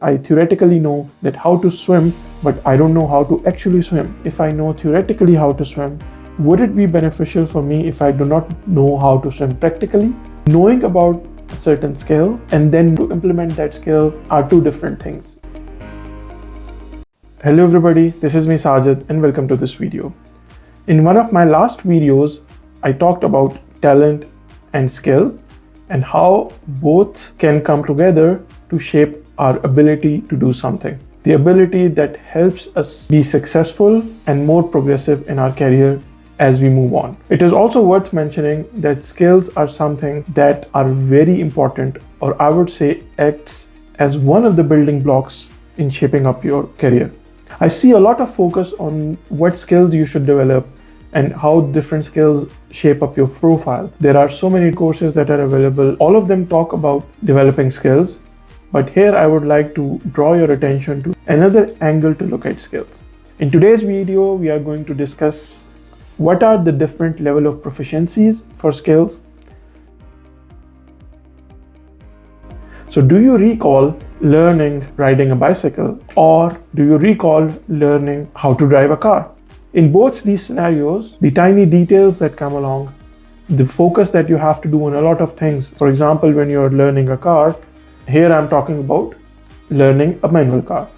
I theoretically know that how to swim, but I don't know how to actually swim. If I know theoretically how to swim, would it be beneficial for me if I do not know how to swim practically? Knowing about a certain skill and then to implement that skill are two different things. Hello everybody, this is me Sajid and welcome to this video. In one of my last videos, I talked about talent and skill and how both can come together to shape our ability to do something. The ability that helps us be successful and more progressive in our career as we move on. It is also worth mentioning that skills are something that are very important, or I would say acts as one of the building blocks in shaping up your career. I see a lot of focus on what skills you should develop and how different skills shape up your profile. There are so many courses that are available. All of them talk about developing skills, but here I would like to draw your attention to another angle to look at skills. In today's video, we are going to discuss what are the different level of proficiencies for skills. So do you recall learning riding a bicycle, or do you recall learning how to drive a car? In both these scenarios, the tiny details that come along, the focus that you have to do on a lot of things. For example, when you're learning a car, here I'm talking about learning a manual car.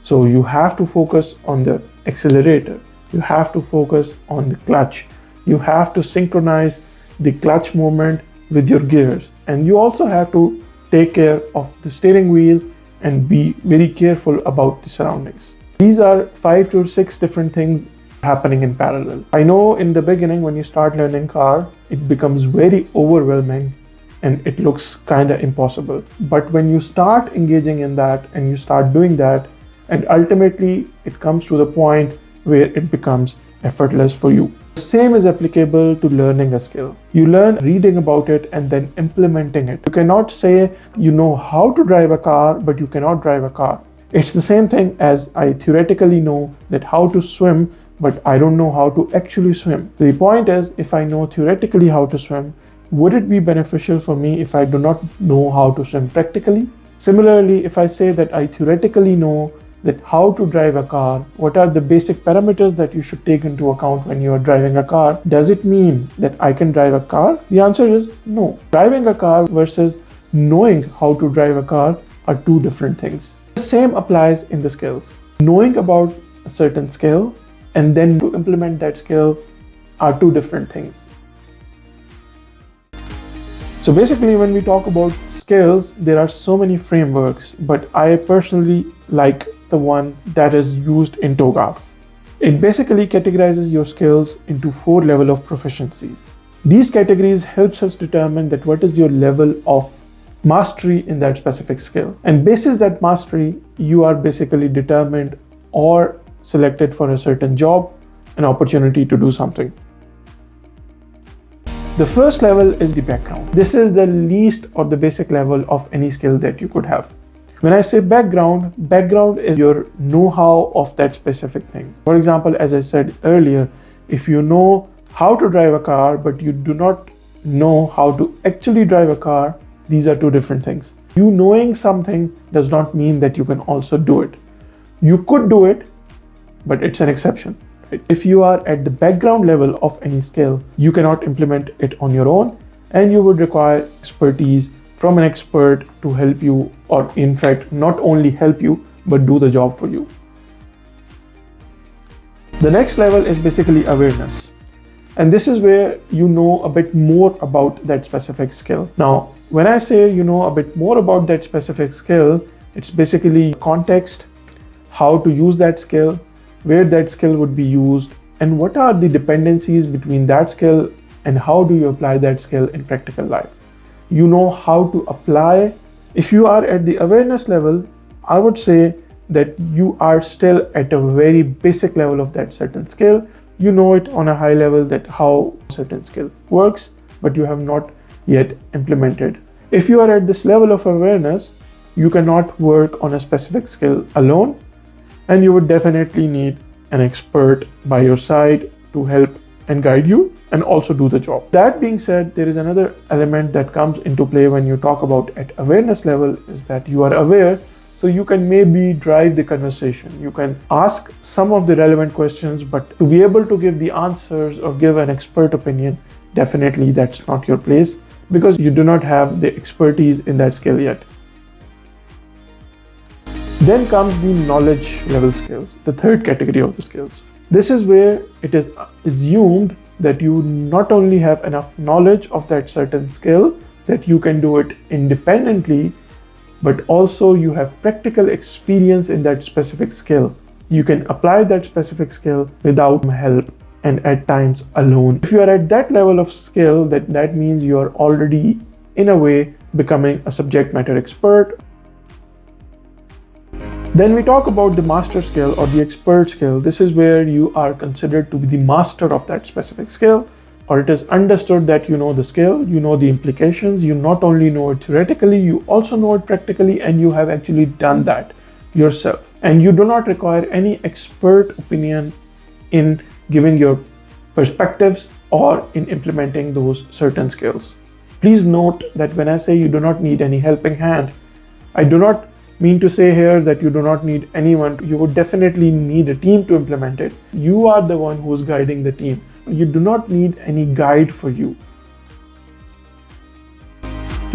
So you have to focus on the accelerator. You have to focus on the clutch. You have to synchronize the clutch movement with your gears. And you also have to take care of the steering wheel and be very careful about the surroundings. These are 5 to 6 different things happening in parallel. I know in the beginning when you start learning car, it becomes very overwhelming and it looks kind of impossible. But when you start engaging in that and you start doing that, and ultimately it comes to the point where it becomes effortless for you. The same is applicable to learning a skill. You learn reading about it and then implementing it. You cannot say you know how to drive a car, but you cannot drive a car. It's the same thing as I theoretically know that how to swim, but I don't know how to actually swim. The point is, if I know theoretically how to swim, would it be beneficial for me if I do not know how to swim practically? Similarly, if I say that I theoretically know that how to drive a car, what are the basic parameters that you should take into account when you are driving a car, does it mean that I can drive a car? The answer is no. Driving a car versus knowing how to drive a car are two different things. The same applies in the skills. Knowing about a certain skill and then to implement that skill are two different things. So basically, when we talk about skills, there are so many frameworks, but I personally like the one that is used in TOGAF. It basically categorizes your skills into 4 levels of proficiencies. These categories helps us determine that what is your level of mastery in that specific skill. And basis that mastery, you are basically determined or selected for a certain job, an opportunity to do something. The first level is the background. This is the least or the basic level of any skill that you could have. When I say background is your know-how of that specific thing. For example, as I said earlier, if you know how to drive a car, but you do not know how to actually drive a car, these are two different things. You knowing something does not mean that you can also do it. You could do it, but it's an exception. If you are at the background level of any skill, you cannot implement it on your own, and you would require expertise from an expert to help you, or in fact, not only help you, but do the job for you. The next level is basically awareness. And this is where you know a bit more about that specific skill. Now, when I say you know a bit more about that specific skill, it's basically context, how to use that skill, where that skill would be used, and what are the dependencies between that skill and how do you apply that skill in practical life. You know how to apply. If you are at the awareness level, I would say that you are still at a very basic level of that certain skill. You know it on a high level that how certain skill works, but you have not yet implemented. If you are at this level of awareness, you cannot work on a specific skill alone, and you would definitely need an expert by your side to help and guide you and also do the job. That being said, there is another element that comes into play when you talk about at awareness level is that you are aware So you can maybe drive the conversation. You can ask some of the relevant questions, but to be able to give the answers or give an expert opinion, definitely that's not your place because you do not have the expertise in that skill yet. Then comes the knowledge level skills, the third category of the skills. This is where it is assumed that you not only have enough knowledge of that certain skill that you can do it independently, but also you have practical experience in that specific skill. You can apply that specific skill without help and at times alone. If you are at that level of skill, that means you are already in a way becoming a subject matter expert. Then we talk about the master skill or the expert skill. This is where you are considered to be the master of that specific skill, or it is understood that you know the skill, you know the implications, you not only know it theoretically, you also know it practically, and you have actually done that yourself. And you do not require any expert opinion in giving your perspectives or in implementing those certain skills. Please note that when I say you do not need any helping hand, I do not mean to say here that you do not need anyone. You would definitely need a team to implement it. You are the one who is guiding the team. You do not need any guide for you.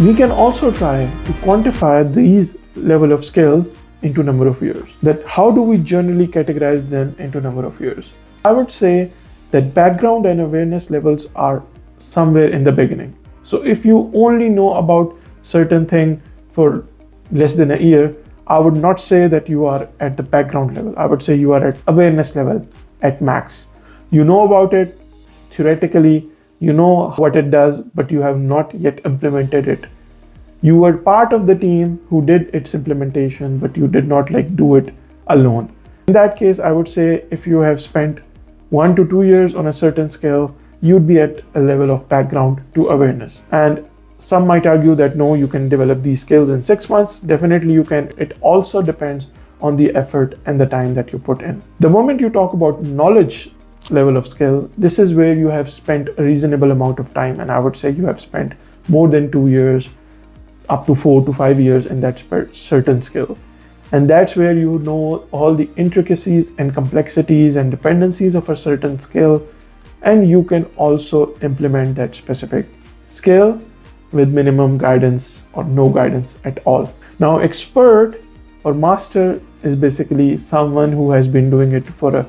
We can also try to quantify these level of skills into number of years. That how do we generally categorize them into number of years? I would say that background and awareness levels are somewhere in the beginning. So if you only know about certain thing for less than a year, I would not say that you are at the background level. I would say you are at awareness level at max. You know about it theoretically, you know what it does, but you have not yet implemented it. You were part of the team who did its implementation, but you did not do it alone. In that case, I would say if you have spent 1 to 2 years on a certain skill, you'd be at a level of background to awareness. And some might argue that no, you can develop these skills in 6 months. Definitely you can. It also depends on the effort and the time that you put in. The moment you talk about knowledge level of skill, this is where you have spent a reasonable amount of time. And I would say you have spent more than 2 years, up to 4 to 5 years in that certain skill. And that's where you know all the intricacies and complexities and dependencies of a certain skill. And you can also implement that specific skill with minimum guidance or no guidance at all. Now, expert or master is basically someone who has been doing it for a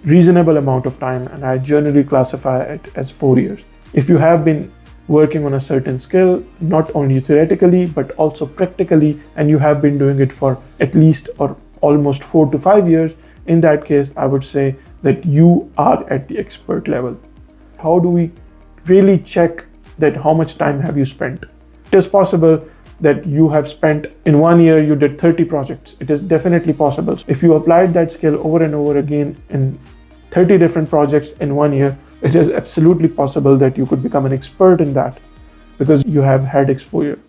reasonable amount of time, and I generally classify it as 4 years. If you have been working on a certain skill, not only theoretically, but also practically, and you have been doing it for at least or almost 4 to 5 years, in that case, I would say that you are at the expert level. How do we really check that how much time have you spent? It is possible that you have spent in 1 year, you did 30 projects. It is definitely possible. If you applied that skill over and over again in 30 different projects in 1 year, it is absolutely possible that you could become an expert in that because you have had exposure.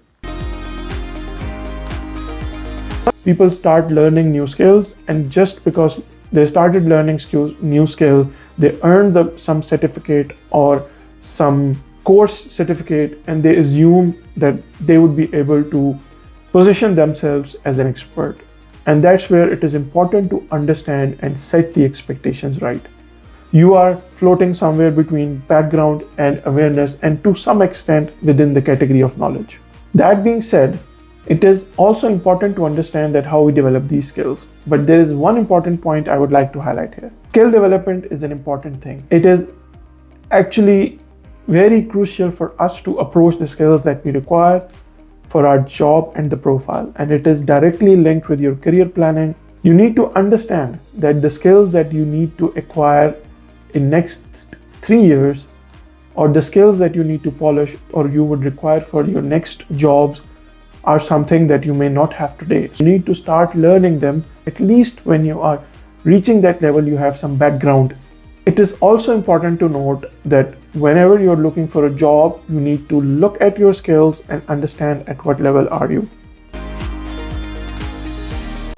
People start learning new skills, and just because they started learning new skill, they earned some certificate or some course certificate, and they assume that they would be able to position themselves as an expert. And that's where it is important to understand and set the expectations right. You are floating somewhere between background and awareness, and to some extent within the category of knowledge. That being said, it is also important to understand that how we develop these skills. But there is one important point I would like to highlight here. Skill development is an important thing. It is actually very crucial for us to approach the skills that we require for our job and the profile, and it is directly linked with your career planning. You need to understand that the skills that you need to acquire in next 3 years, or the skills that you need to polish or you would require for your next jobs, are something that you may not have today. You need to start learning them at least when you are reaching that level, you have some background. It is also important to note that whenever you're looking for a job, you need to look at your skills and understand at what level are you.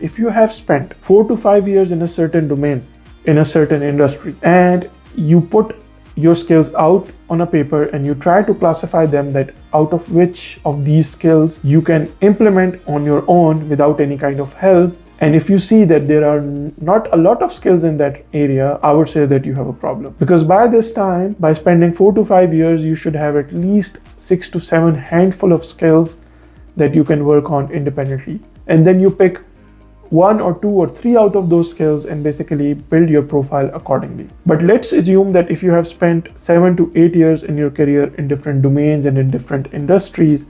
If you have spent 4 to 5 years in a certain domain, in a certain industry, and you put your skills out on a paper and you try to classify them, that out of which of these skills you can implement on your own without any kind of help. And if you see that there are not a lot of skills in that area, I would say that you have a problem. Because by this time, by spending 4 to 5 years, you should have at least 6 to 7 handful of skills that you can work on independently. And then you pick 1 or 2 or 3 out of those skills and basically build your profile accordingly. But let's assume that if you have spent 7 to 8 years in your career in different domains and in different industries,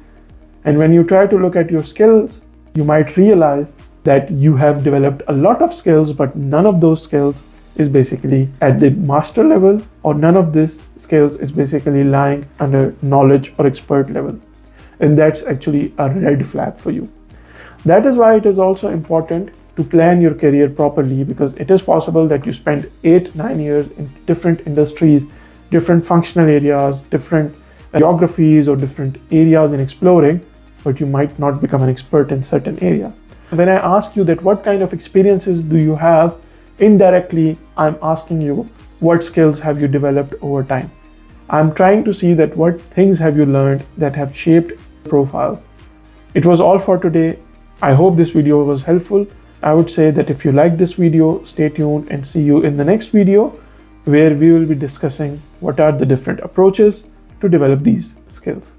and when you try to look at your skills, you might realize that you have developed a lot of skills, but none of those skills is basically at the master level, or none of this skills is basically lying under knowledge or expert level. And that's actually a red flag for you. That is why it is also important to plan your career properly, because it is possible that you spend 8-9 years in different industries, different functional areas, different geographies, or different areas in exploring, but you might not become an expert in certain area. When I ask you that what kind of experiences do you have, indirectly I'm asking you what skills have you developed over time. I'm trying to see that what things have you learned that have shaped your profile. It was all for today. I hope this video was helpful. I would say that if you like this video, stay tuned and see you in the next video, where we will be discussing what are the different approaches to develop these skills.